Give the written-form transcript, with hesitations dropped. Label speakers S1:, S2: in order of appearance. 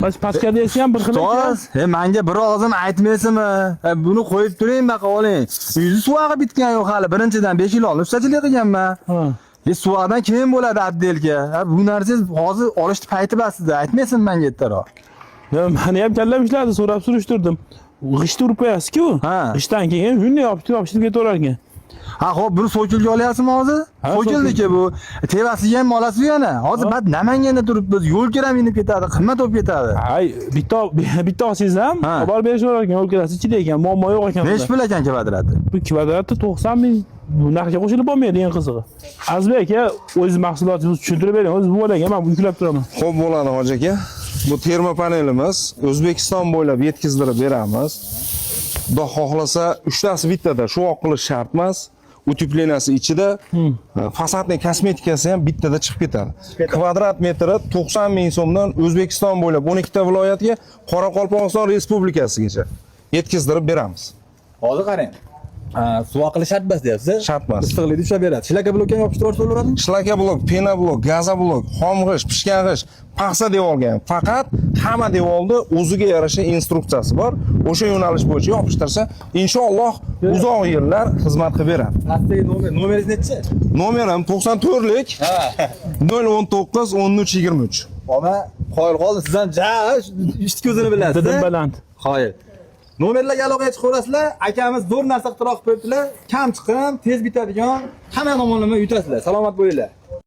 S1: Bas paskada esa ham bir xil ekan.
S2: To'g'ri. Menga bir og'zim aytmaysizmi? Buni qo'yib turing, baqa oling. Yuzi suvag'i bitgan yo'q hali. Birinchidan 5 yil oldin ustachilik qilganman.
S1: Ha.
S2: Suvag'idan keyin bo'ladi abdelga. Bu narsangiz hozir olishni payti basida. Aytmaysiz menga ertaroq.
S1: Meni ham kallam ishladi, so'rab surishtirdim. G'isht urib qo'yasiz-ku.
S2: Ha.
S1: G'ishtdan keyin shunday yopishtirib ketaverar ekan.
S2: Ha, xo'p, buni so'kilga olyapsizmi hozir?
S1: Ha,
S2: So'kildiki bu. Tevasiga ham olasiz yana. Hozir bad Namanganda turibmiz. Yo'l kiram inib ketadi, qimmat bo'lib ketadi.
S1: Ay, bitta olsangiz ham
S2: Ha.
S1: olib berishaverar ekan, o'lkasi ichida ekan, muammo yo'q ekan.
S2: Nechi pul ekan kvadrati?
S1: Bu kvadratda 90 ming bu narxga qo'shilib bo'lmaydi, eng qizig'i. Azbek aka, o'zingiz mahsulotingizni tushuntirib bering. O'zingiz bu olaga men yuklab turaman.
S3: Xo'p bo'ladi hoji aka. Bu termopanelimiz O'zbekiston bo'ylab yetkazdirib beramiz. Xudo xohlasa 3 tasi bittada shu qilish shart emas. Utepleniyasi ichida fasadning kosmetikasi ham bittada chiqib ketadi. Kvadrat metri 90 ming so'mdan O'zbekiston bo'ylab 12 ta viloyatga, Qoraqalpog'iston Respublikasigacha yetkazdirib beramiz.
S2: Hozir qarang. Suvoq qilish shart emas deyapsiz.
S3: Shart emas.
S2: Issiqlikni ushlab beradi. Shlaka blokka yopishtirib bo'laveradimi?
S3: Shlaka blok, pena blok, gaza blok, xom g'isht, pishgan g'isht, paxsa devorga ham. Faqat hamma devorda o'ziga yarasha instruksiyasi bor. O'sha yo'nalish bo'yicha yopishtirsa, inshaalloh uzoq yillar xizmat qilib beradi.
S2: Pastdagi nomeringiz nechi?
S3: Nomerim 94lik 019 13 23.
S2: Ona qoyil qoldi. Sizdan ishni ko'zini bilasiz.
S1: Didim baland.
S2: Qoyil. Nomerlarga aloqaga chiqaverasizlar. Akamiz zo'r narsa qilib qo'yibdilar. Kam chiqim, tez bitadigan, hamma tomonlama yutasizlar. Salomat bo'linglar.